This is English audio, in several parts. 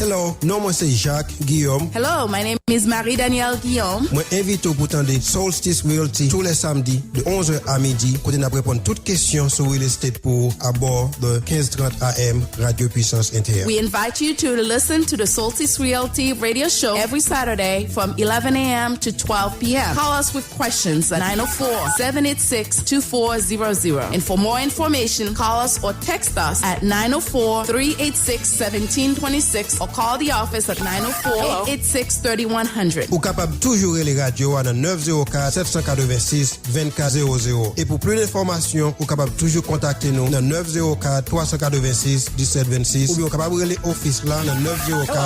Hello, non moi c'est Jacques Guillaume. Hello, my name is Marie-Danielle Guillaume. Moi invite au pourtant de Solstice Realty tous les samedis de 11h à midi. Côté n'a répondre toutes questions sur real estate pour à bord de 1530 AM Radio Puissance Inter. We invite you to listen to the Solstice Realty radio show every Saturday from 11 a.m. to 12 p.m. Call us with questions at 904-786-2400. And for more information, call us or text us at 904-386-1726 or call the office at 904-886-3100. Ou capable toujours les radios à 904-786-2400. Et pour plus d'informations, ou capable toujours contacter nous dans 904-386-1726 ou bien capable les office là dans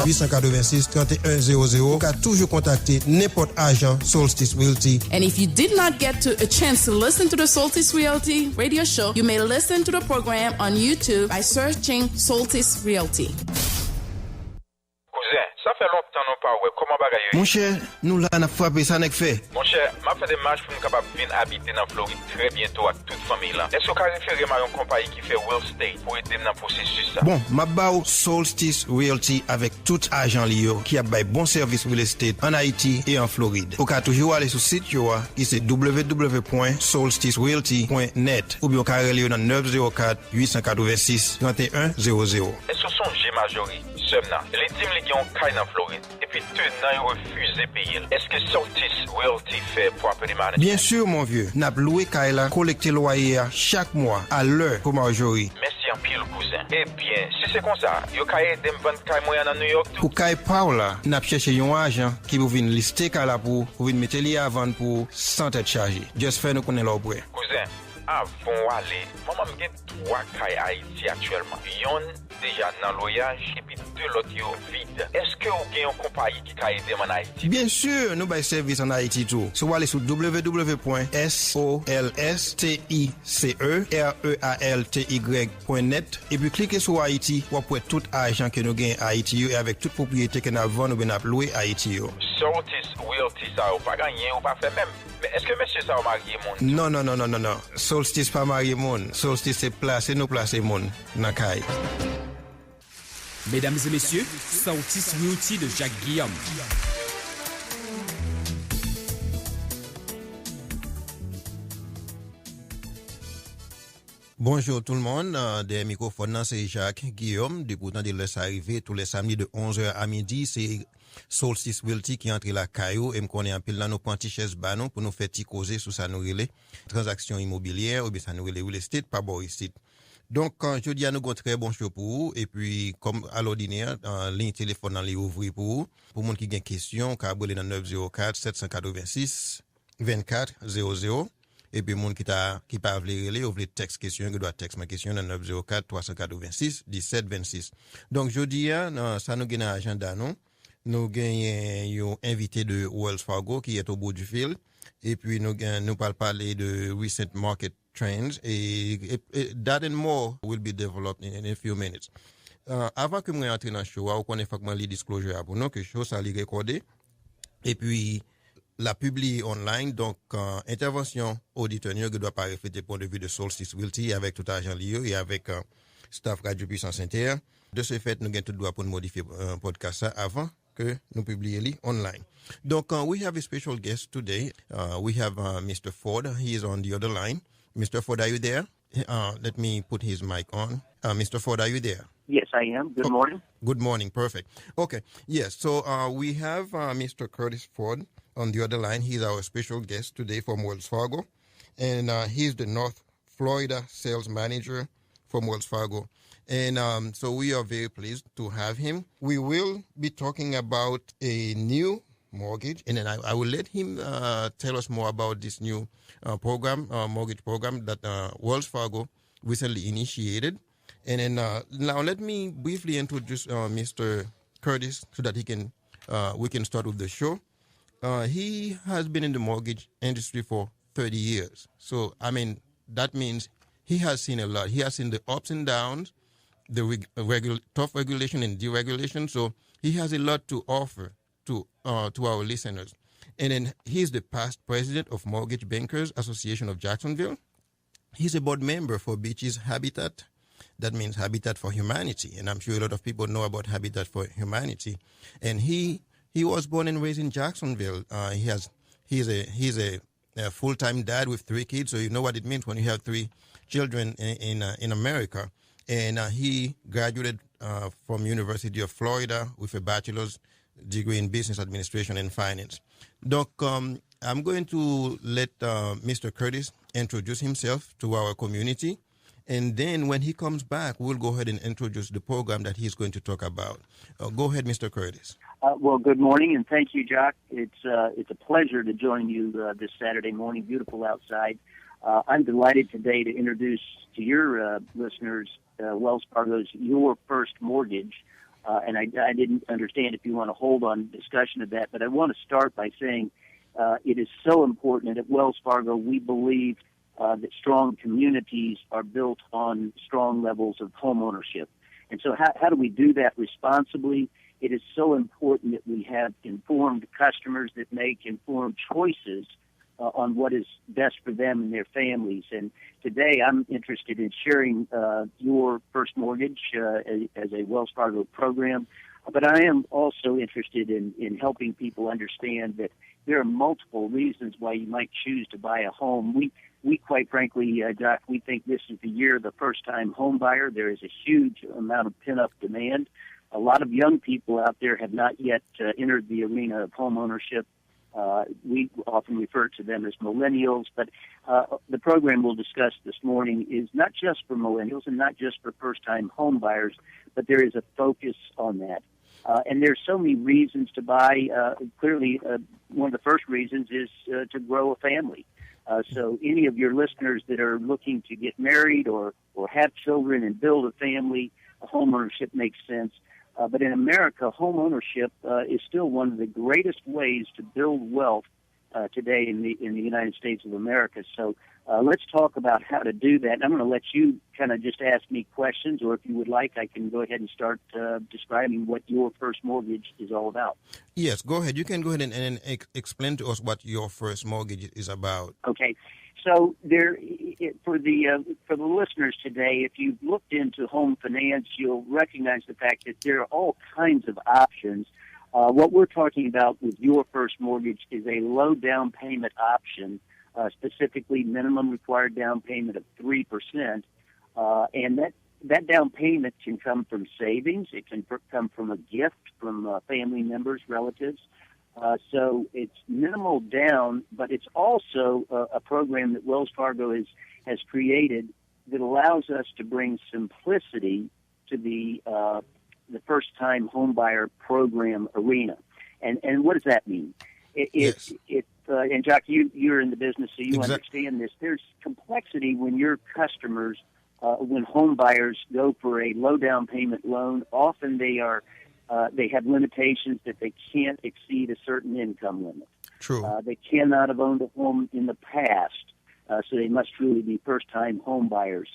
904-886-3100. Ou capable toujours contacter n'importe agent Solstice Realty. And if you did not get a chance to listen to the Solstice Realty radio show, you may listen to the program on YouTube by searching Solstice Realty. Ça fait longtemps non pas ouais comment bagaille. Mon cher, nous là on a frappé ça n'est fait. Mon cher, m'a fait des marches pour nous capable venir habiter dans Floride très bientôt avec toute famille là. Est-ce que vous référez à une compagnie qui fait real estate pour aider dans le processus ça? Bon, m'a bao Solstice Realty avec tout agent lié qui a bail bon service real estate en Haïti et en Floride. Vous pouvez toujours aller sur site yo qui c'est www.solsticerealty.net ou bien carré dans 904 886 3100. Est-ce que son G majorité seulement les teams qui ont caille dans Floride et puis tenant ils refusent de payer. Est-ce que Solstice Realty fait property management? Bien sûr mon vieux, n'a loué caille là collecter loyer chaque mois à l'heure pour majorité. Merci en pile cousin. Eh bien, si c'est comme ça, yo caille dem vendre caille moyen dans New York tout. Pour caille Paula, n'a cherché un agent qui vous vient lister caille là pour venir mettre li à vendre pour sans être chargé. Just faire nous connaître leur prêt. Cousin, avant aller, maman me gagne 3 cailles Haïti actuellement. Yon déjà dans loyage et puis 2 l'autre yo vide. Est-ce que vous avez une compagnie qui a aidé en Haïti? Bien sûr, nous avons service en Haïti tout. So allez sur www.solsticerealty.net et puis cliquez sur Haïti pour avoir tout argent que nous gagnons à Haïti et avec toute propriété que nous avons nous bien loué à Haïti. Solstice Realty ça ou pas gagner ou pas faire même. Mais est-ce que monsieur ça a marié mon? Non. Solstice pas marié mon. Solstice c'est placer nous placer mon dans caille. Mesdames et messieurs, Solstice Realty de Jacques Guillaume. Bonjour tout le monde, des microphones, c'est Jacques Guillaume, du pourtant de laisse arriver tous les samedis de 11h à midi, c'est Solstice Realty qui entre la caillou et me connaît un peu là nos petits chaises banon pour nous faire causer sur ça nous relais transactions immobilières ou bien ça nous relais real estate pas bon ici. Donc je dis à nous très bon show pour vous et puis comme à l'ordinaire ligne téléphone dans les ouvrir pour monde qui a une question ka abonner dans 904 786 2400 et puis monde qui pas relé ou veut texte question qui doit texte ma question dans 904 386 1726. Donc je dis ça nous gagne agenda non. Nous gagnons un invité de Wells Fargo qui est au bout du fil. Et puis nous parler de recent market trends et that and more will be developed in a few minutes. Avant que moi entre dans le show, on connaît fakman les disclosure pour nous que show ça li recordé et puis la publie online donc intervention auditeur qui doit pas refléter point de vue de Solstice Realty avec tout agent lié et avec staff Radio Puissance Inter. De ce fait nous gagne tout droit pour modifier podcast ça avant que nous publions online. Donc, we have a special guest today. We have Mr. Ford. He is on the other line. Mr. Ford, are you there? Let me put his mic on. Mr. Ford, are you there? Yes, I am. Good morning. Good morning. Perfect. Okay. Yes. So we have Mr. Curtis Ford on the other line. He's our special guest today from Wells Fargo. And he's the North Florida sales manager from Wells Fargo. And so we are very pleased to have him. We will be talking about a new mortgage, and then I will let him tell us more about this new mortgage program that Wells Fargo recently initiated. And then now let me briefly introduce Mr. Curtis so that we can start with the show. He has been in the mortgage industry for 30 years. So, I mean, that means he has seen a lot. He has seen the ups and downs, the tough regulation and deregulation. So he has a lot to offer to our listeners. And then he's the past president of Mortgage Bankers Association of Jacksonville. He's a board member for Beaches Habitat, That means Habitat for Humanity, and I'm sure a lot of people know about Habitat for Humanity. And he was born and raised in Jacksonville. He's a full-time dad with 3 kids, so you know what it means when you have 3 children in America. And he graduated from University of Florida with a bachelor's degree in business administration and finance. Doc, I'm going to let Mr. Curtis introduce himself to our community. And then when he comes back, we'll go ahead and introduce the program that he's going to talk about. Go ahead, Mr. Curtis. Well, good morning, and thank you, Jock. It's a pleasure to join you this Saturday morning. Beautiful outside. I'm delighted today to introduce to your listeners Wells Fargo's Your First Mortgage. And I didn't understand if you want to hold on discussion of that, but I want to start by saying it is so important. And at Wells Fargo, we believe that strong communities are built on strong levels of home ownership. And so how do we do that responsibly? It is so important that we have informed customers that make informed choices on what is best for them and their families. And today I'm interested in sharing Your First Mortgage as a Wells Fargo program. But I am also interested in helping people understand that there are multiple reasons why you might choose to buy a home. We quite frankly, Doc, we think this is the year of the first-time home buyer. There is a huge amount of pent-up demand. A lot of young people out there have not yet entered the arena of home ownership. We often refer to them as millennials, but the program we'll discuss this morning is not just for millennials and not just for first-time home buyers, but there is a focus on that. And there's so many reasons to buy. Clearly, one of the first reasons is to grow a family. So any of your listeners that are looking to get married or have children and build a family, home ownership makes sense. But in America, home ownership is still one of the greatest ways to build wealth today in the United States of America. So let's talk about how to do that. I'm going to let you kind of just ask me questions, or if you would like, I can go ahead and start describing what Your First Mortgage is all about. Yes, go ahead. You can go ahead and explain to us what Your First Mortgage is about. Okay. So for the listeners today, if you've looked into home finance, you'll recognize the fact that there are all kinds of options. What we're talking about with Your First Mortgage is a low down payment option, specifically minimum required down payment of 3%. And that down payment can come from savings. It can come from a gift from family members, relatives. So it's minimal down, but it's also a program that Wells Fargo has created that allows us to bring simplicity to the first-time homebuyer program arena. And what does that mean? Yes. And Jack, you're in the business, so you Exactly. understand this. There's complexity when your customers, when home buyers go for a low down payment loan. Often they have limitations that they can't exceed a certain income limit. True. They cannot have owned a home in the past, so they must truly be first-time home buyers.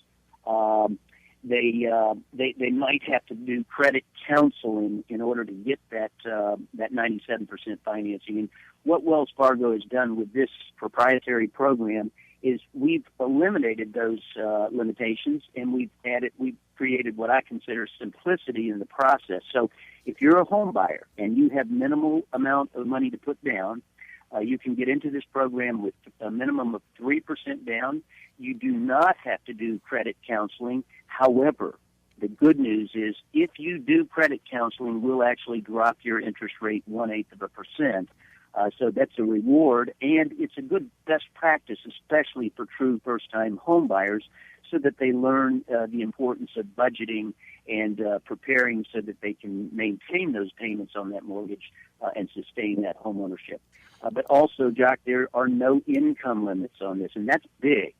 They might have to do credit counseling in order to get that 97% financing. And what Wells Fargo has done with this proprietary program is we've eliminated those limitations, and we've created what I consider simplicity in the process. So if you're a home buyer and you have minimal amount of money to put down, you can get into this program with a minimum of 3% down. You do not have to do credit counseling. However, the good news is if you do credit counseling, we'll actually drop your interest rate 0.125%. So that's a reward, and it's a good best practice, especially for true first-time home buyers, so that they learn the importance of budgeting and preparing so that they can maintain those payments on that mortgage and sustain that home ownership. But also, Jack, there are no income limits on this, and that's big.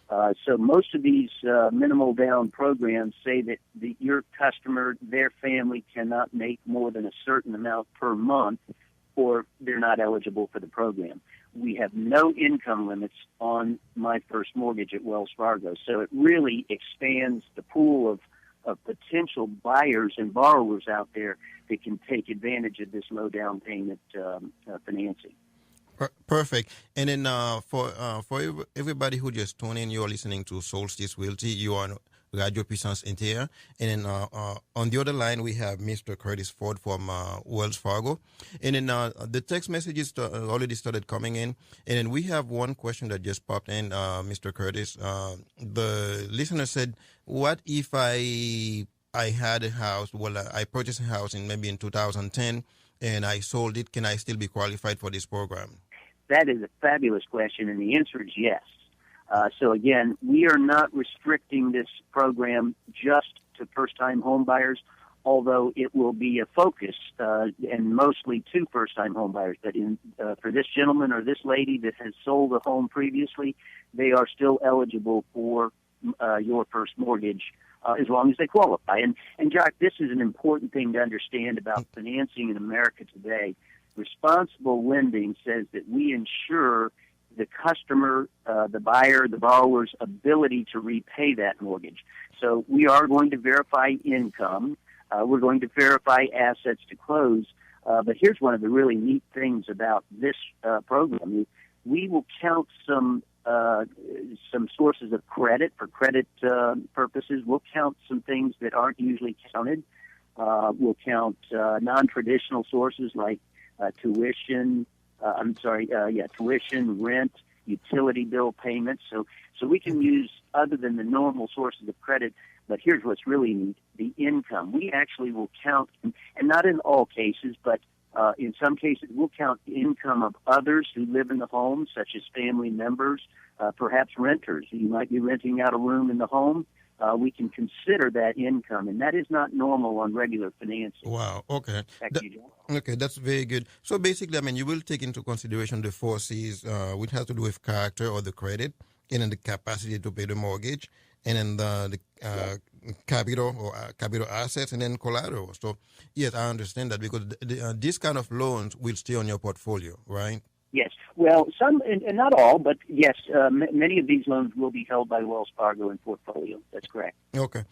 So most of these minimal down programs say that your customer, their family, cannot make more than a certain amount per month, or they're not eligible for the program. We have no income limits on My First Mortgage at Wells Fargo. So it really expands the pool of potential buyers and borrowers out there that can take advantage of this low down payment financing. Perfect. And then for everybody who just tuned in, you're listening to Solstice Realty. You are Radio Puissance Inter. And then on the other line, we have Mr. Curtis Ford from Wells Fargo. And then the text messages already started coming in. And then we have one question that just popped in, Mr. Curtis. The listener said, what if I had a house, I purchased a house maybe in 2010, and I sold it, can I still be qualified for this program? That is a fabulous question, and the answer is yes. So again, we are not restricting this program just to first-time home buyers, although it will be a focus, and mostly to first-time home buyers. But for this gentleman or this lady that has sold a home previously, they are still eligible for your first mortgage as long as they qualify. And Jack, this is an important thing to understand about financing in America today. Responsible lending says that we ensure the customer, the buyer, the borrower's ability to repay that mortgage. So we are going to verify income. We're going to verify assets to close. But here's one of the really neat things about this program. We will count some sources of credit for credit purposes. We'll count some things that aren't usually counted. We'll count non-traditional sources like tuition, rent, utility bill payments. So we can use other than the normal sources of credit. But here's what's really neat, the income. We actually will count, and not in all cases, but in some cases, we'll count the income of others who live in the home, such as family members, perhaps renters. You might be renting out a room in the home. We can consider that income, and that is not normal on regular financing. Wow, okay. Back to you, John. Okay, that's very good. So basically, you will take into consideration the 4 C's, which has to do with character or the credit, and then the capacity to pay the mortgage, and then the capital or capital assets, and then collateral. So, yes, I understand that because these kind of loans will stay on your portfolio, right? Yes. Well, some, and not all, but yes, many of these loans will be held by Wells Fargo in portfolio. That's correct. Okay.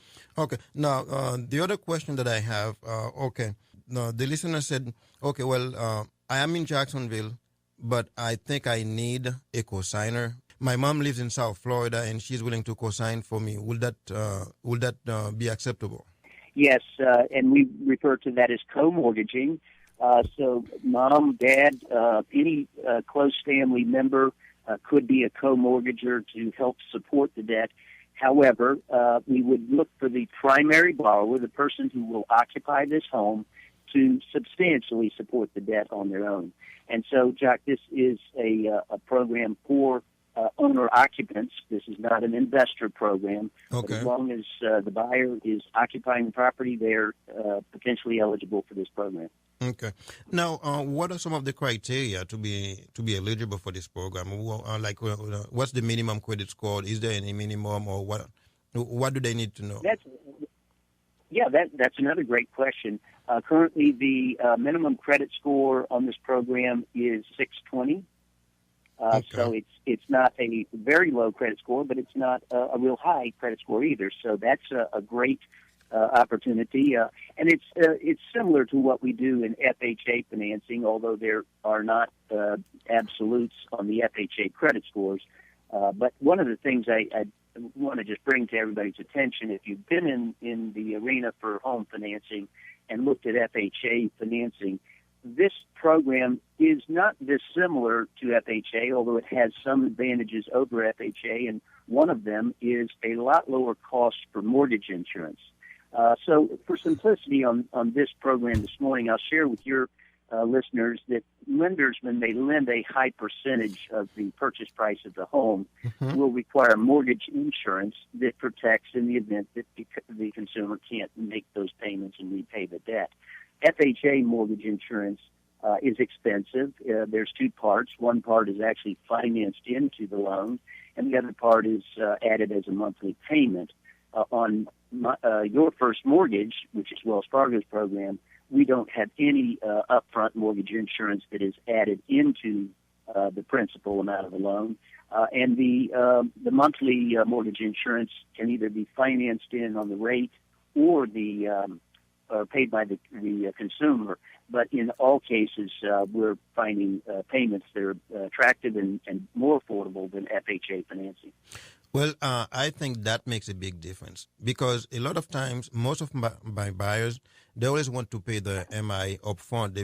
Now, the other question that I have, now, the listener said, okay, well, I am in Jacksonville, but I think I need a cosigner. My mom lives in South Florida, and she's willing to cosign for me. Will that be acceptable? Yes, and we refer to that as co-mortgaging. So mom, dad, any close family member could be a co-mortgager to help support the debt. However, we would look for the primary borrower, the person who will occupy this home, to substantially support the debt on their own. And so, Jack, this is a program for owner-occupants. This is not an investor program. Okay. But as long as the buyer is occupying the property, they're potentially eligible for this program. Okay. Now, what are some of the criteria to be eligible for this program? What's the minimum credit score? Is there any minimum, or what do they need to know? That's another great question. Currently, the minimum credit score on this program is 620. Okay. So it's not a very low credit score, but it's not a real high credit score either. So that's a great opportunity, and it's similar to what we do in FHA financing, although there are not absolutes on the FHA credit scores. But one of the things I want to just bring to everybody's attention, if you've been in the arena for home financing and looked at FHA financing, this program is not dissimilar to FHA, although it has some advantages over FHA, and one of them is a lot lower cost for mortgage insurance. So for simplicity on this program this morning, I'll share with your listeners that lenders, when they lend a high percentage of the purchase price of the home, will require mortgage insurance that protects in the event that the consumer can't make those payments and repay the debt. FHA mortgage insurance is expensive. There's 2 parts. One part is actually financed into the loan, and the other part is added as a monthly payment. On Your First Mortgage, which is Wells Fargo's program, we don't have any upfront mortgage insurance that is added into the principal amount of the loan. And the monthly mortgage insurance can either be financed in on the rate or paid by the consumer. But in all cases, we're finding payments that are attractive and more affordable than FHA financing. Well, I think that makes a big difference because a lot of times, most of my buyers, they always want to pay the MI upfront.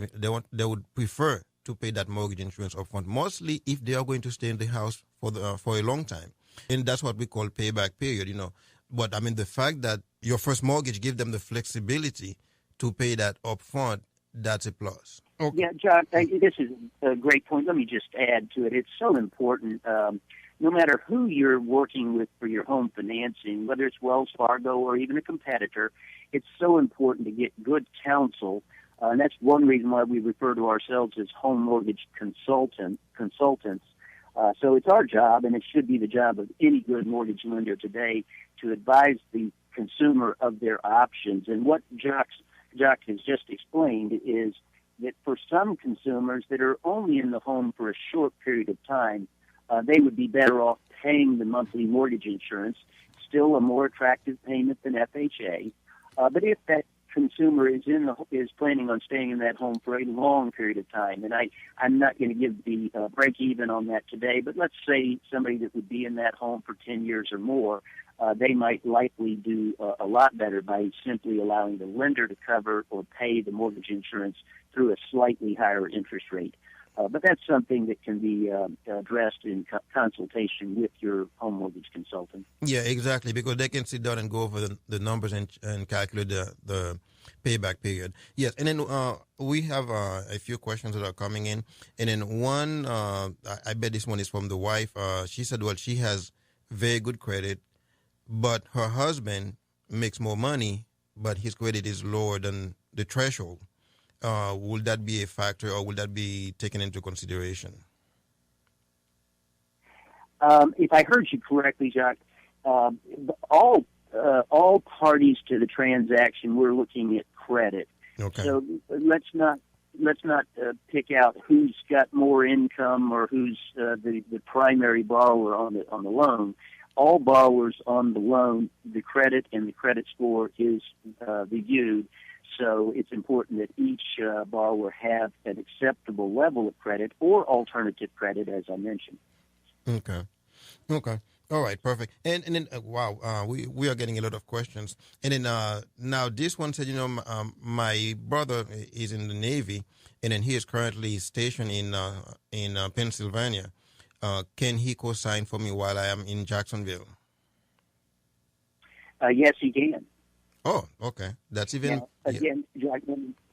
They would prefer to pay that mortgage insurance upfront, mostly if they are going to stay in the house for a long time, and that's what we call payback period. But I mean, the fact that your first mortgage give them the flexibility to pay that upfront, that's a plus. Okay. Yeah, John, this is a great point. Let me just add to it. It's so important. No matter who you're working with for your home financing, whether it's Wells Fargo or even a competitor, it's so important to get good counsel. And that's one reason why we refer to ourselves as home mortgage consultants. So it's our job, and it should be the job of any good mortgage lender today, to advise the consumer of their options. And what Jock has just explained is that for some consumers that are only in the home for a short period of time, they would be better off paying the monthly mortgage insurance, still a more attractive payment than FHA. But if that consumer is planning on staying in that home for a long period of time, and I'm not going to give the break even on that today, but let's say somebody that would be in that home for 10 years or more, they might likely do a lot better by simply allowing the lender to cover or pay the mortgage insurance through a slightly higher interest rate. But that's something that can be addressed in consultation with your home mortgage consultant. Yeah, exactly, because they can sit down and go over the numbers and calculate the payback period. Yes, and then we have a few questions that are coming in. And then one, I bet this one is from the wife. She said, well, she has very good credit, but her husband makes more money, but his credit is lower than the threshold. Will that be a factor, or will that be taken into consideration? If I heard you correctly, Jacques, all parties to the transaction, we're looking at credit. Okay. So let's not pick out who's got more income or who's the primary borrower on the loan. All borrowers on the loan, the credit and the credit score is reviewed. So it's important that each borrower have an acceptable level of credit or alternative credit, as I mentioned. Okay. All right, perfect. And then, wow, we are getting a lot of questions. And then now this one said, my brother is in the Navy, and then he is currently stationed in Pennsylvania. Can he co-sign for me while I am in Jacksonville? Yes, he can. Oh, okay. That's even... Now, again, Jack,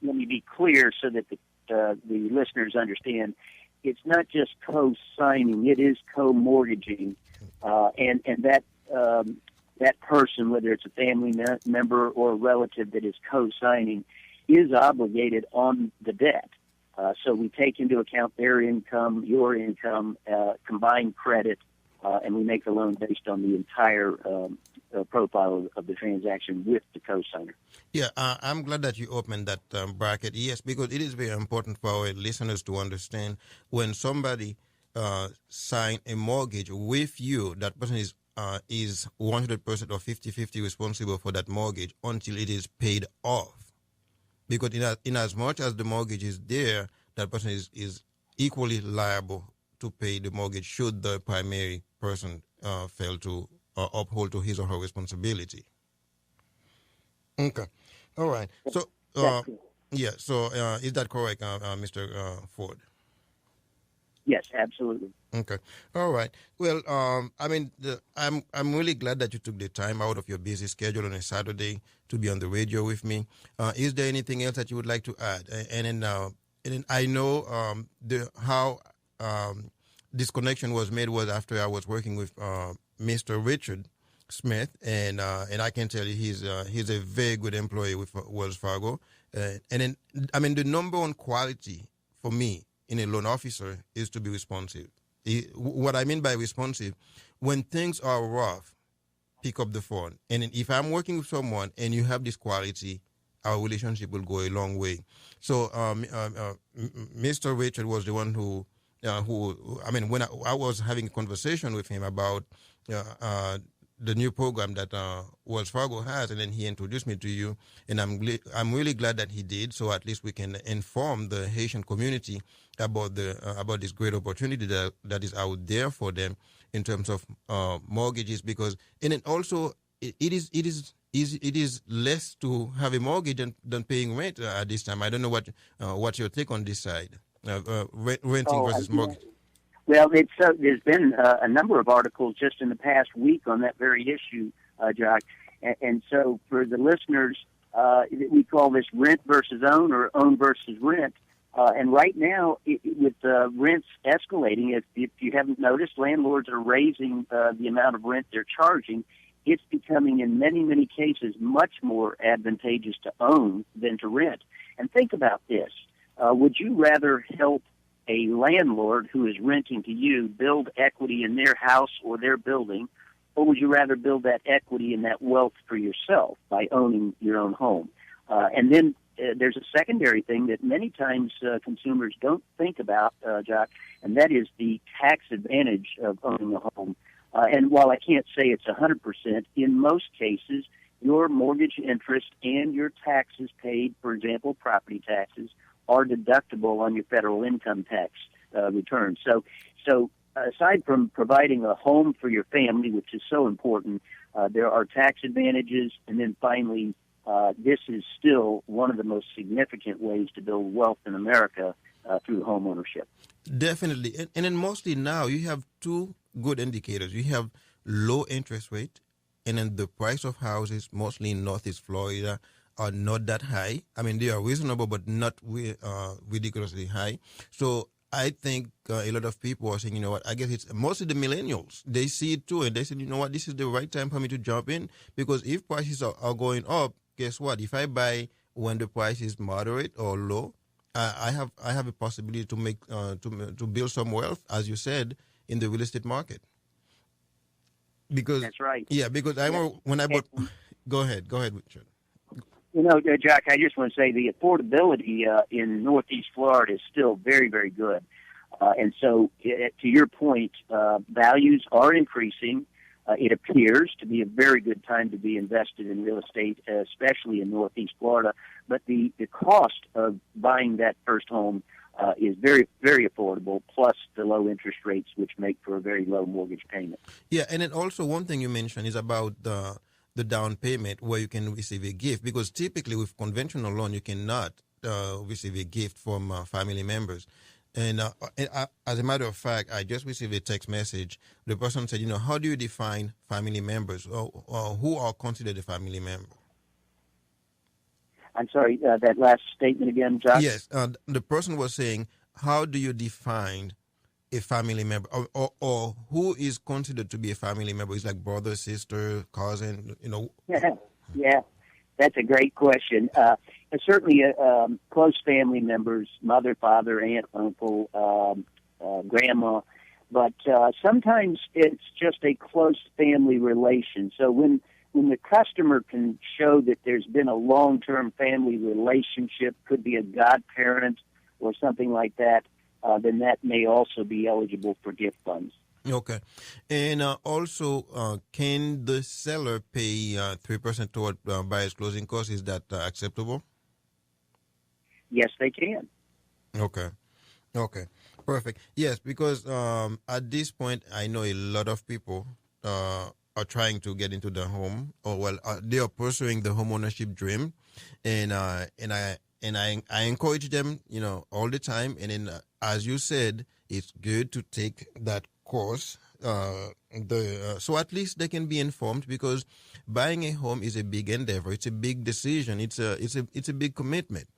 let me be clear so that the listeners understand. It's not just co-signing; it is co-mortgaging, and that person, whether it's a family member or a relative that is co-signing, is obligated on the debt. So we take into account their income, your income, combined credit, and we make the loan based on the entire profile of the transaction with the co-signer. Yeah, I'm glad that you opened that bracket. Yes, because it is very important for our listeners to understand when somebody sign a mortgage with you, that person is 100% or 50-50 responsible for that mortgage until it is paid off. Because in as much as the mortgage is there, that person is equally liable to pay the mortgage should the primary person fail to uphold to his or her responsibility. Okay. All right. So, yeah. So, is that correct, Mr. Ford? Yes, absolutely. Okay. All right. Well, I mean, I'm really glad that you took the time out of your busy schedule on a Saturday to be on the radio with me. Is there anything else that you would like to add? And then I know how this connection was made was after I was working with Mr. Richard Smith, and I can tell you he's a very good employee with Wells Fargo. And then, I mean, the number one quality for me in a loan officer is to be responsive. What I mean by responsive, when things are rough, pick up the phone. And if I'm working with someone and you have this quality, our relationship will go a long way. So Mr. Richard was the one who I mean, when I was having a conversation with him about the new program that Wells Fargo has, and then he introduced me to you, and I'm really glad that he did. So at least we can inform the Haitian community about about this great opportunity that is out there for them in terms of mortgages, because and then also it is less to have a mortgage than paying rent at this time. I don't know what's your take on this side, renting versus mortgage. Well, there's been a number of articles just in the past week on that very issue, Jock. And so for the listeners, we call this rent versus own or own versus rent. And right now, with rents escalating, if you haven't noticed, landlords are raising the amount of rent they're charging. It's becoming, in many, many cases, much more advantageous to own than to rent. And think about this. Would you rather help a landlord who is renting to you build equity in their house or their building, or would you rather build that equity and that wealth for yourself by owning your own home? And then there's a secondary thing that many times consumers don't think about, Jock, and that is the tax advantage of owning a home. And while I can't say it's 100%, in most cases, your mortgage interest and your taxes paid, for example, property taxes, are deductible on your federal income tax return. So aside from providing a home for your family, which is so important, there are tax advantages. And then finally, this is still one of the most significant ways to build wealth in America through home ownership. Definitely. And then mostly now you have two good indicators. You have low interest rate, and then the price of houses, mostly in Northeast Florida, are not that high. I mean, they are reasonable, but not ridiculously high. So I think a lot of people are saying, you know what, I guess it's mostly the millennials. They see it too, and they say, you know what, this is the right time for me to jump in, because if prices are going up, guess what? If I buy when the price is moderate or low, I have a possibility to make to build some wealth, as you said, in the real estate market. Because that's right. Yeah, because when I bought. Go ahead, Richard. You know, Jack, I just want to say the affordability in Northeast Florida is still very, very good. And so, to your point, values are increasing. It appears to be a very good time to be invested in real estate, especially in Northeast Florida. But the cost of buying that first home is very, very affordable, plus the low interest rates, which make for a very low mortgage payment. Yeah, and then also one thing you mentioned is about the down payment where you can receive a gift, because typically with conventional loan you cannot receive a gift from family members. And as a matter of fact, I just received a text message. The person said, you know, how do you define family members, or who are considered a family member? I'm sorry, that last statement again, Josh? Yes, the person was saying, how do you define a family member, or who is considered to be a family member? It's like brother, sister, cousin, you know. Yeah, that's a great question. Certainly, close family members, mother, father, aunt, uncle, grandma, but sometimes it's just a close family relation. So when the customer can show that there's been a long-term family relationship, could be a godparent or something like that, then that may also be eligible for gift funds. Okay. And also, can the seller pay 3% toward buyer's closing costs? Is that acceptable? Yes, they can. Okay. Perfect. Yes, because at this point, I know a lot of people are trying to get into the home, or they are pursuing the home ownership dream, and I encourage them, you know, all the time. And then, as you said, it's good to take that course, so at least they can be informed, because buying a home is a big endeavor. It's a big decision. It's a big commitment,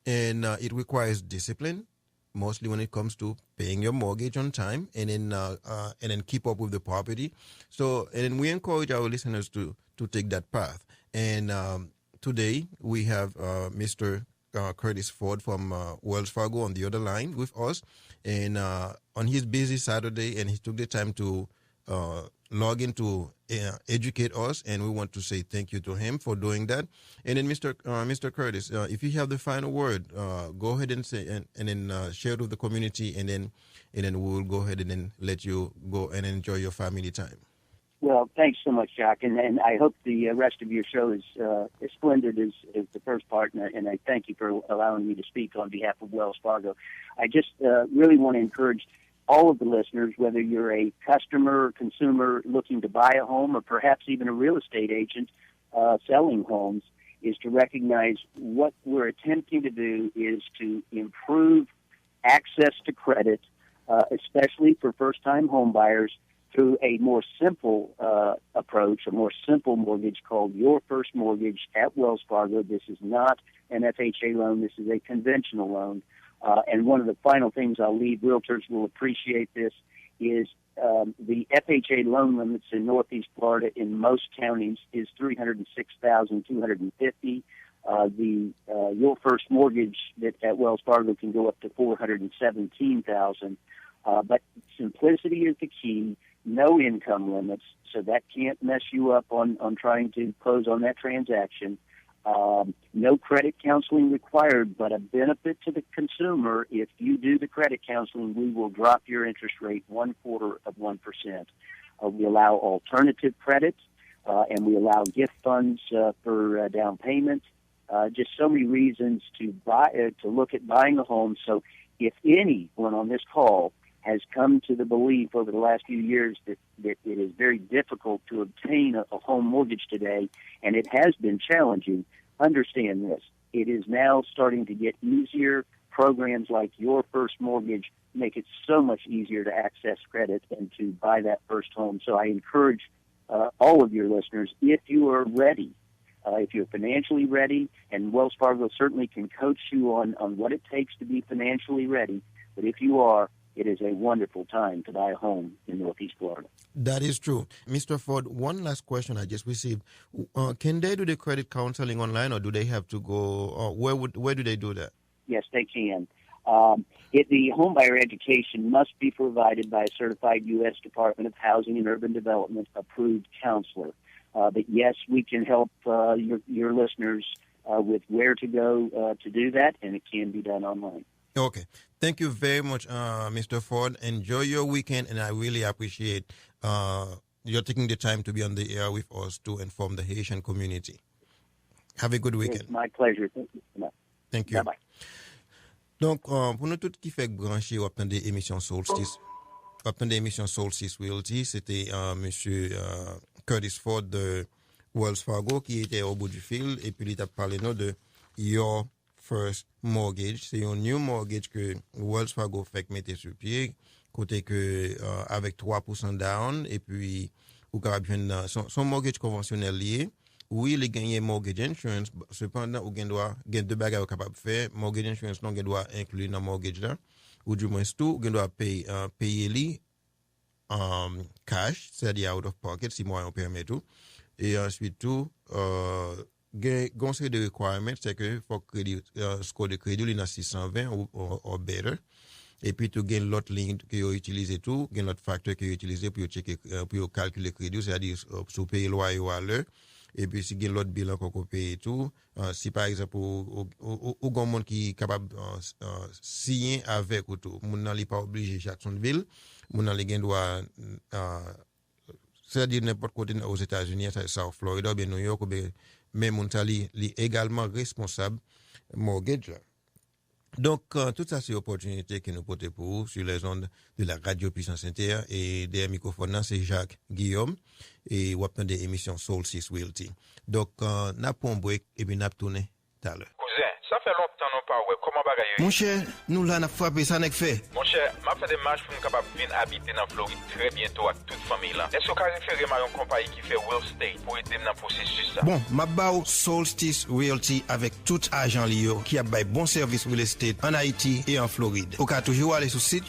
and it requires discipline, mostly when it comes to paying your mortgage on time, and then keep up with the property. So, and then we encourage our listeners to take that path. And today we have Mr. Curtis Ford from Wells Fargo on the other line with us, and on his busy Saturday, and he took the time to log in to educate us, and we want to say thank you to him for doing that. And then Mr. Curtis, if you have the final word, go ahead and say and then share it with the community, and then we will go ahead and then let you go and enjoy your family time. Well, thanks so much, Jacques, and I hope the rest of your show is as splendid as the first part, and I thank you for allowing me to speak on behalf of Wells Fargo. I just really want to encourage all of the listeners, whether you're a customer or consumer looking to buy a home or perhaps even a real estate agent selling homes, is to recognize what we're attempting to do is to improve access to credit, especially for first-time home buyers, through a more simple approach, a more simple mortgage called Your First Mortgage at Wells Fargo. This is not an FHA loan. This is a conventional loan. And one of the final things I'll leave, realtors will appreciate this, is the FHA loan limits in Northeast Florida in most counties is $306,250. The Your First Mortgage at Wells Fargo can go up to $417,000. But simplicity is the key. No income limits, so that can't mess you up on trying to close on that transaction. No credit counseling required, but a benefit to the consumer. If you do the credit counseling, we will drop your interest rate 0.25%. We allow alternative credit, and we allow gift funds for down payment. Just so many reasons to look at buying a home. So if anyone on this call has come to the belief over the last few years that it is very difficult to obtain a home mortgage today, and it has been challenging, understand this. It is now starting to get easier. Programs like Your First Mortgage make it so much easier to access credit and to buy that first home. So I encourage all of your listeners, if you are ready, if you're financially ready, and Wells Fargo certainly can coach you on what it takes to be financially ready, but if you are, it is a wonderful time to buy a home in Northeast Florida. That is true. Mr. Ford, one last question I just received. Can they do the credit counseling online, or do they have to go, where do they do that? Yes, they can. The homebuyer education must be provided by a certified U.S. Department of Housing and Urban Development approved counselor. But yes, we can help your listeners with where to go to do that, and it can be done online. Okay. Thank you very much, Mr. Ford. Enjoy your weekend, and I really appreciate you're taking the time to be on the air with us to inform the Haitian community. Have a good weekend. It's my pleasure. Thank you so much. Thank you. Bye-bye. Donc, pour nous tous qui fait brancher ou attendre des émissions Solstice, Realty, c'était monsieur Curtis Ford de Wells Fargo qui était au bout du fil, et puis il a parlé de Your First Mortgage. C'est un new mortgage que Wells Fargo fait mettre sur pied, côté que avec 3% down, et puis ou son mortgage conventionnel lié. Oui, il gagne mortgage insurance, cependant, ou doit deux bagages capable de faire. Mortgage insurance non doit inclure dans mortgage là, ou du moins tout, doit payer li cash, c'est-à-dire out of pocket si moi on permet tout. Et ensuite tout conseil de requirements, c'est que faut crédit score de crédit il dans 620 ou better. Et puis tu gain l'autre ligne que vous utilisez tout, gain l'autre facteur que vous utilisez pour checker pour calculer crédit, c'est-à-dire sous payer loyer ou à l'heure. Et puis si gain l'autre bilan qu'on paye tout, si par exemple ou grand monde qui est capable signer avec ou tout, moun nan li pas obligé Jacksonville, moun nan li gain doit c'est-à-dire n'importe côté aux États-Unis, South Florida, bien New York, mais moun tali li également responsable mortgage là. Donc, tout ça, c'est l'opportunité que nous portons pour vous sur les ondes de la radio Puissance Inter, et des microphones, c'est Jacques Guillaume, et on a des émissions Solstice Realty. Donc, n'a pas un break, et puis n'a pas tourné tout à l'heure. Cousin, ça fait longtemps non pas ouais, comment bagaille? Mon cher, nous là, n'a frappé, ça n'est que fait. Mon cher, m'a fait des marches pour nous capable venir habiter dans Floride très bientôt avec toute famille là. Est-ce que vous référez à une compagnie qui fait real estate pour aider dans le processus ça? Bon, m'a bao Solstice Realty avec tout agent lié qui a bail bon service real estate en Haïti et en Floride. Vous pouvez toujours aller sur le site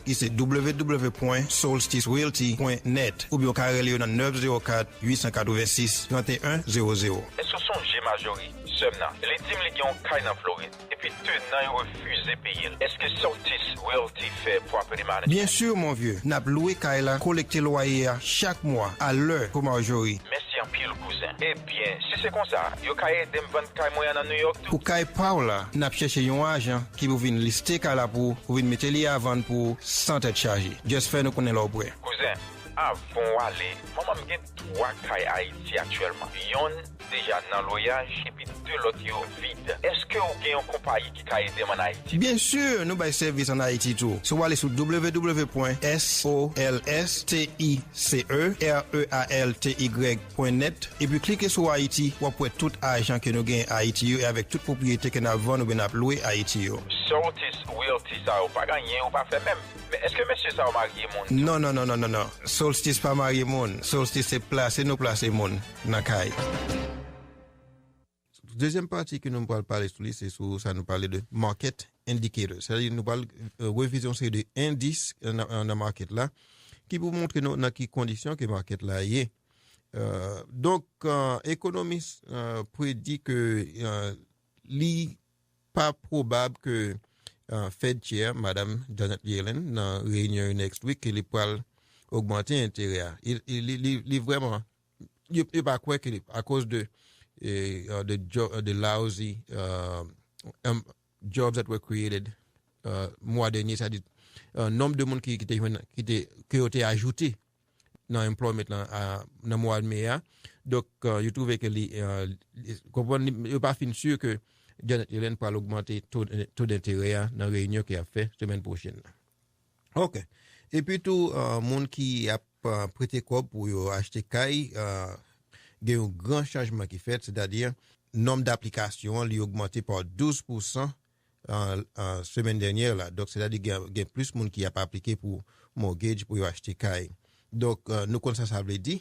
qui c'est www.solsticerealty.net ou bien vous pouvez aller dans 904 886 3100. Est-ce que son G majorité seulement les teams qui ont caille en Floride et puis tenant refusé payer. Est-ce que Solstice Realty fait pour appeler manager? Bien sûr mon vieux, n'a loué caille là, collecter loyer chaque mois à l'heure pour majorité. Merci en pile cousin. Eh bien, si c'est comme ça, yo caille dem vendre caille moyen dans New York tout. Pour caille Paula, n'a cherché un agent qui vous vient lister caille là pour vous mettre li à vendre pour sans être chargé. Juste faire nous connaître l'auprès. Cousin, avant aller, maman gen 3 kay Haïti actuellement. Yon déjà dans loyage et puis 2 l'autre yo vide. Est-ce que vous gen une compagnie qui ka aider en Haïti? Bien sûr, nous avons service en Haïti tout. So, allez sur www.solsticerealty.net et puis cliquez sur Haïti pour voir tout argent que nous gagnons à Haïti et avec toute propriété que nous avons, nous avons loué à Haïti. Solstice Realty, ça ou pas gagné ou pas fait même. Mais est-ce que monsieur ça ou marié mon? Non. Solstice pas marié mon. Solstice c'est placer, nous placer mon dans Kai. Deuxième partie que nous parlons parler sur c'est sur ça nous parler de market indicators. C'est-à-dire nous parlons révision c'est de indices dans le market là qui vous montre dans quelles conditions que market là est. Donc économiste prédit que li pas probable que Fed Chair Madame Janet Yellen dans réunion next week qu'il pourra augmenter l'intérêt. Il vraiment il pas quoi qu'il à cause de the lousy jobs that were created mois dernier, c'est-à-dire nombre de monde qui ont été ajouté dans l'employment dans mois de mai. Donc je trouvais que il pas fin sûr que Janet Yellen pourra augmenter taux d'intérêt dans la réunion qui a fait semaine prochaine. OK. Et puis tout monde qui a prêté quoi pour acheter caille il y a un grand changement qui fait, c'est-à-dire nombre d'applications lui augmenté par 12% semaine dernière là. Donc c'est-à-dire qu'il y a plus de monde qui a pas appliqué pour mortgage pour acheter caille. Donc nous comme ça veut dire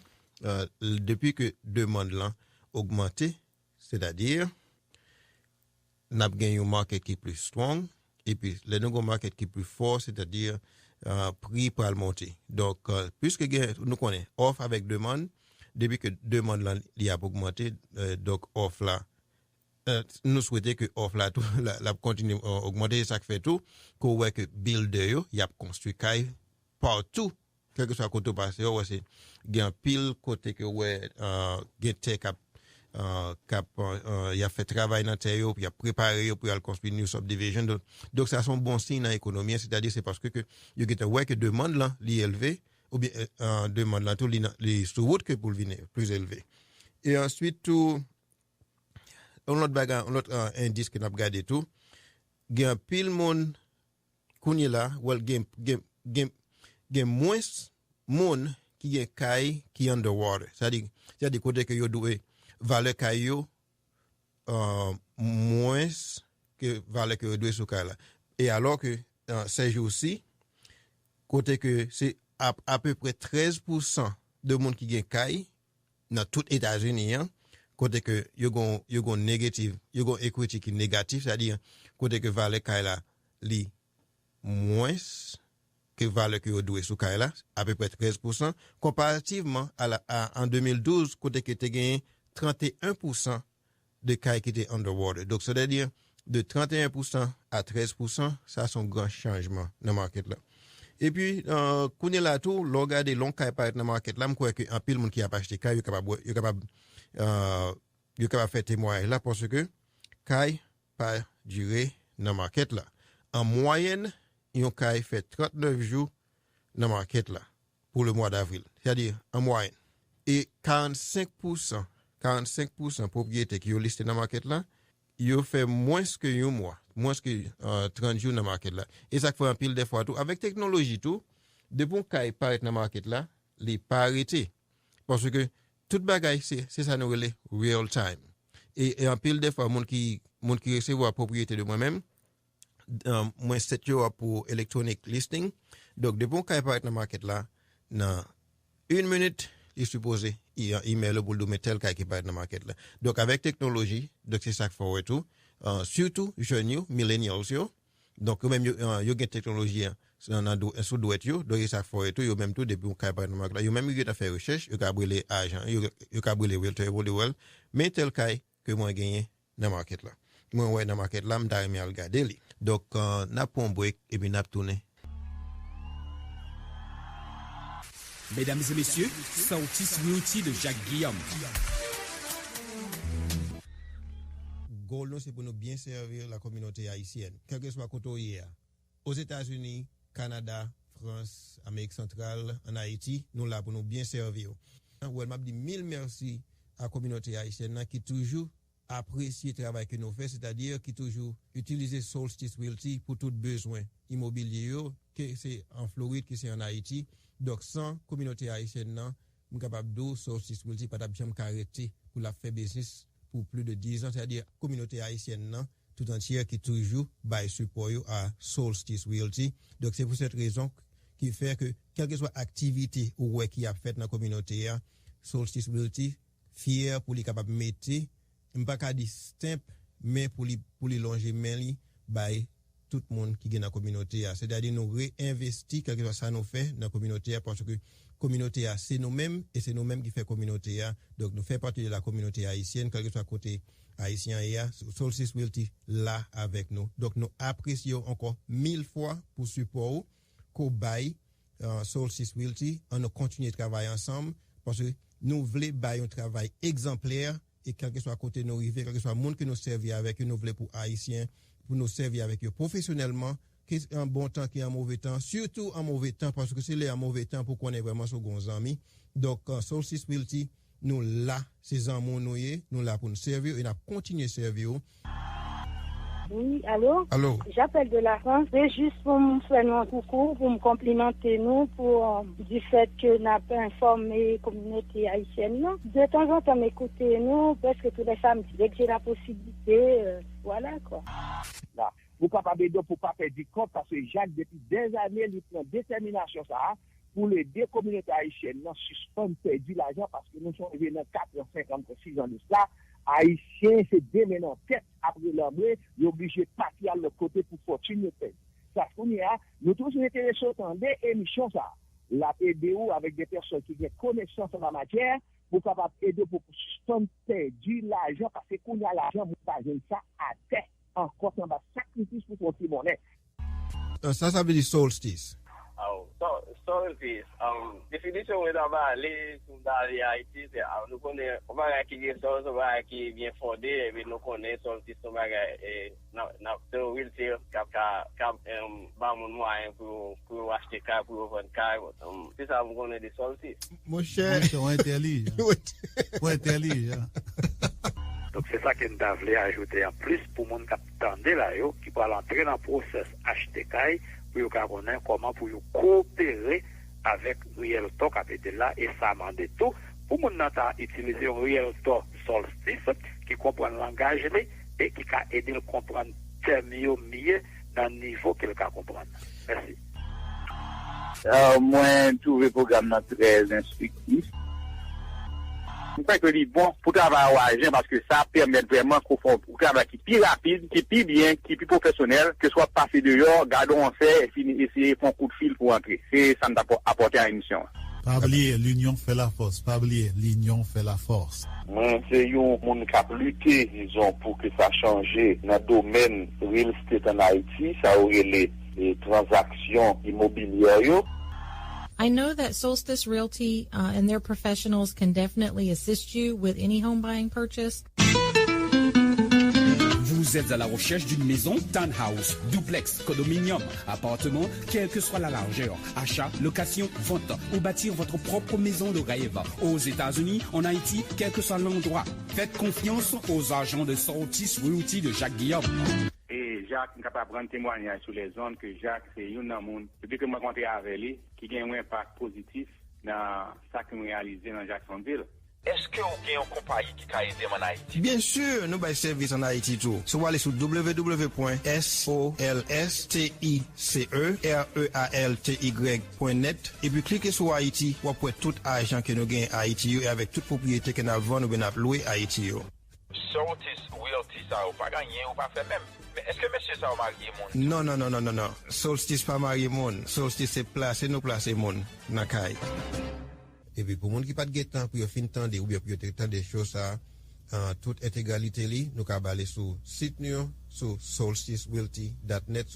depuis que demande là augmenté, c'est-à-dire n'a gagné un market qui est plus strong et puis le nouveau market qui est plus fort, c'est-à-dire prix pour le monter. Donc puisque nous connaissons offre avec demande depuis que demande là il a augmenté donc offre là nous souhaitons que offre là tout la continue augmenter ça fait tout qu'on voit que builder yo y a construit caille partout quel que soit côté passé ouais c'est gain pile côté que ouais gain cap il a fait travail dans terre puis il a préparé pour aller construire new subdivision donc ça sont bon signe dans l'économie, c'est-à-dire c'est parce que you get ouais que demande là li élevé ou bien demande là tout les sur route que pour venir plus élevé. Et ensuite tout un autre indice que n'a regardé tout gain pile monde connait là well game moins monde qui gain caille qui underwater, c'est-à-dire côté que yo doué valeur caillou moins que valeur que yo sous caille là. Et alors que ces jours-ci côté que c'est à peu près 13% de monde qui gagne caille dans tout États-Unis côté que yo gon négatif yo gon equity qui négatif, c'est-à-dire côté que valeur caille là li moins que valeur que yo doué sous caille là à peu près 13% comparativement en 2012 côté que te gagné 31% de caille qui était underwater. Donc c'est-à-dire de 31% à 13%, ça sont grand changement dans le market là. Et puis connait là tout regarder long caille paraître dans le market là, me crois que un pile monde qui a pas acheté caille yo capable faire témoignage là parce que caille pas durer dans le market là. En moyenne, yon caille fait 39 jours dans le market là pour le mois d'avril. C'est-à-dire en moyenne. Et 45% propriétaires qui ont listé dans le market là, ils ont fait moins que un mois, moins que 30 jours dans le market là. Et ça fait un pile des fois tout. Avec technologie tout, de bon caille paraît dans le market là, les pas arrêté. Parce que toute bagaille c'est ça nous relève real time. Et un pile des fois monde qui recevoir propriété de moi-même, moi 7 jours pour electronic listing. Donc de bon caille paraît dans le market là, dans 1 minute il est supposé email pour nous mettre tel cas qui paraît dans le market là. Donc avec technologie, donc c'est ça qu'il faut tout. Surtout jeunes millennials yo. Donc même yo gen technologie sous douette yo, donc ça faut tout yo même tout depuis on cas dans le market là. Yo même yo ta faire recherche, yo ka brûler argent, yo ka brûler realtor well, mais tel cas que moi gagner dans le market là. Moi ouais dans le market là, m'ta remis à regarder li. Donc n'a pon break et puis n'a tourner. Mesdames et messieurs, Solstice Realty de Jacques Guillaume. Goal, c'est pour nous bien servir la communauté haïtienne, quel que soit côté hier. Aux États-Unis, Canada, France, Amérique centrale, en Haïti, nous là pour nous bien servir. Ouais, m'a dit mille merci à la communauté haïtienne qui toujours apprécie le travail que nous faisons, c'est-à-dire qui toujours utilise Solstice Realty pour tout besoin immobilier, que c'est en Floride, que c'est en Haïti. Donc, sans communauté haïtienne, nous sommes capables de Solstice Realty pas d'abord arrêter pour la faire business pour plus de 10 ans, c'est-à-dire communauté haïtienne, tout entière qui toujours bail support à Solstice Realty. Donc, c'est pour cette raison qui fait que, quelle que soit l'activité ou qui a fait dans la communauté, Solstice Realty, fier pour les capables de mettre, pas qu'à distinct, mais pour les longer, mais by tout le monde qui est dans la communauté. C'est-à-dire, nous réinvestissons quelque chose ça nous fait dans la communauté parce que la communauté, c'est nous-mêmes et c'est nous-mêmes qui fait la communauté. Donc, nous faisons partie de la communauté haïtienne, quel que soit côté haïtien et Solstice Realty là avec nous. Donc, nous apprécions encore 1000 fois pour support qu'on baille Solstice Realty. On continue de travailler ensemble parce que nous voulons bailler un travail exemplaire et quel que soit côté nous arriver, quel que soit le monde que nous servons avec, nous voulons pour haïtiens, pour nous servir avec eux professionnellement, qui est un bon temps, qui est un mauvais temps, surtout un mauvais temps, parce que c'est les un mauvais temps pour qu'on ait vraiment ce bons amis. Donc, Solstice Realty, nous là, ces amours nous là pour nous servir et nous continuer à servir. Oui, allô? Allô? J'appelle de la France. C'est juste pour me faire un coucou, pour me complimenter nous, pour du fait que nous avons informé la communauté haïtienne. De temps en temps, m'écouter nous, parce que tous les samedis, dès que j'ai la possibilité, voilà quoi. Là, vous capable de pour pas perdre du compte, parce que Jacques, depuis des années, il prend détermination ça, pour les deux communautés haïtiennes, nous suspendons perdu l'argent, parce que nous sommes arrivés dans 4 ans, 5 ans, 6 ans de cela. Haïtiens, c'est des men en tête après l'homme, ils sont obligés de partir à l'autre côté pour fortune. Ça qu'on y a, nous tous nous intéressons dans des émissions, ça. La PDO avec des personnes qui ont connaissance en la matière, pour capable aider pour suspendre perdu l'argent, parce que qu'on y a l'argent, vous pas ça à terre. Encore, on va sacrifice pour votre monnaie. Ça veut dire Solstice. Solstice, définition où d'abord les dans les Haïti, c'est nous connaissons on va qui est Solstice, on va qui bien fondé et puis nous connaissons Solstice, on va et na Realty cap ba mon moyen pour acheter car pour vendre car, c'est ça vous connaissez des Solstice. Mon cher, on interdit. On interdit. Donc c'est ça que nous voulons ajouter en plus pour mon capitaine là qui va entrer dans le process acheter car pour connaître comment pour coopérer avec Realtor qui est là et ça demande tout pour mon utiliser un Realtor Solstice qui comprend le langage et qui va aider à comprendre mieux dans le niveau qu'il va comprendre. Merci. Moi, je trouve le programme très instructif. Je crois que c'est bon pour travailler à l'agent parce que ça permet vraiment qu'on fasse un travail qui est plus rapide, qui est plus bien, qui est plus professionnel, que ce soit passé dehors, gardons on fait et essayer de faire un coup de fil pour entrer. C'est ça nous apporter à l'émission. Pas oublier, l'union fait la force. Pas oublier, l'union fait la force. C'est un monde qui a lutté, disons, pour que ça change dans le domaine real estate en Haïti. Ça aurait les transactions immobilières. I know that Solstice Realty and their professionals can definitely assist you with any home buying purchase. Vous êtes à la recherche d'une maison, townhouse, duplex, condominium, appartement, quelle que soit la largeur, achat, location, vente, ou bâtir votre propre maison de rêve. Aux États-Unis, en Haïti, quel que soit l'endroit. Faites confiance aux agents de Solstice Realty de Jacques Guillaume. Et Jacques est capable de prendre témoignage sur les zones que Jacques, c'est un monde, depuis que je me rencontré avec lui, qui a un impact positif dans ce que nous réalisons dans Jacksonville. Est-ce que vous avez une compagnie qui a aidé en Haïti? Bien sûr, nous avons service en Haïti tout. So, allez sur www.solsticerealty.net et puis cliquez sur Haïti pour avoir tout argent que nous gagnons à Haïti et avec toute propriété que nous avons loué à Haïti. Solstice Realty, ça ou pas gagné ou pas fait même. Mais est-ce que monsieur ça a marié mon? Non. Solstice pas marié mon. Solstice c'est placer nous placer mon dans caille. Et puis pour monde qui pas de temps pour fin temps ou bien pour temps des choses ça en toute intégralité li nous ca aller sur site nous sur solsticerealty.net.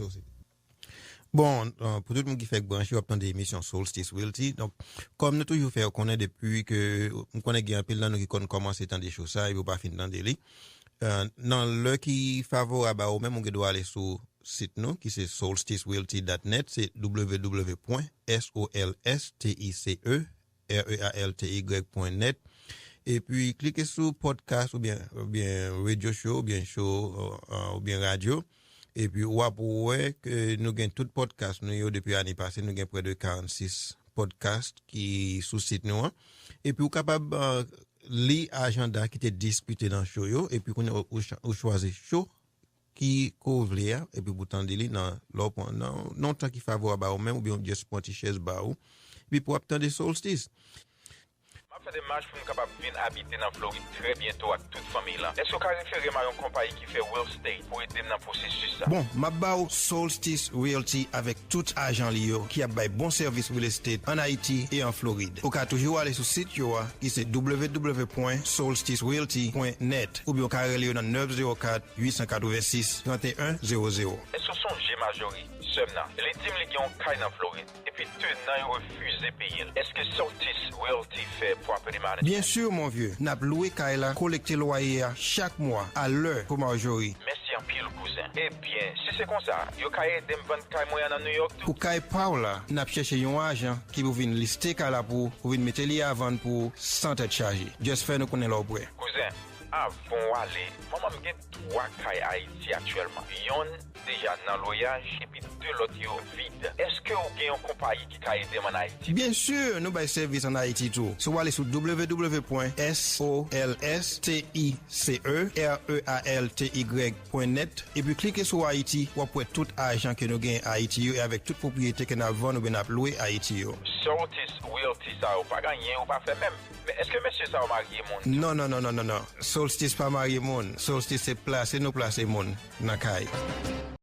Bon, pour tout le monde qui fait brancher on des émissions Solstice Realty. Donc comme nous toujours fait on connaît depuis que on connaît bien pile là nous qui commence temps des choses ça et pas fin temps de li. Dans le qui favorable ou même on doit aller sur site nous qui c'est solsticerealty.net, c'est www.solsticerealty.net. Et puis cliquez sur podcast ou bien radio show, ou bien show ou bien radio. Et puis ou après que nous gagnons tout podcast nous depuis l'année passée, nous gagnons près de 46 podcasts qui sous site nous. Et puis ou capable li agenda qui était discuté dans show yo et puis qu'on ou choisir show qui couvre et puis vous tendez li dans l'autre non temps qui favorable à ou même ou bien juste ponti chaise ba ou puis pour attendre solstice. Fait des marches pour nous capables de venir habiter dans Floride très bientôt avec toute famille là. Est-ce que vous pouvez référer à une compagnie qui fait real estate pour aider dans le processus ça? Bon, ma bao Solstice Realty avec tout agent lié qui a bail bon service real estate en Haïti et en Floride. Vous pouvez toujours aller sur le site qui c'est www.solsticerealty.net ou bien vous pouvez aller dans 904 886 3100. Est-ce que son G majorité les teams qui ont caille dans Floride et puis tenant refusé payer. Est-ce que Solstice Realty fait pour appeler manager? Bien sûr mon vieux, n'a loué caille là, collecter loyer chaque mois à l'heure pour Marjorie. Merci en pile cousin. Eh bien, si c'est comme ça, yo caille dem vendre caille moyen dans New York tout. Pour caille Paula, n'a cherché un agent qui vous vient lister caille là pour venir mettre li à vendre pour sans être chargé. Juste faire nous connaître l'obret. Cousin, avant aller, maman me gagne 3 cailles Haïti actuellement. Yon déjà dans loyage et puis 2 l'autre yo vide. Est-ce que vous avez une compagnie qui a aidé en Haïti? Bien sûr, nous avons service en Haïti tout. So allez sur www.solsticerealty.net et puis cliquez sur Haïti pour avoir tout argent que nous gagnons à Haïti et avec toute propriété que nous avons nous avons loué à Haïti. Solstice Realty ça ou pas gagné ou pas fait même. Mais est-ce que monsieur ça a marié mon? Non. Solstice pas marié mon. Solstice c'est placer nous placer mon dans caille.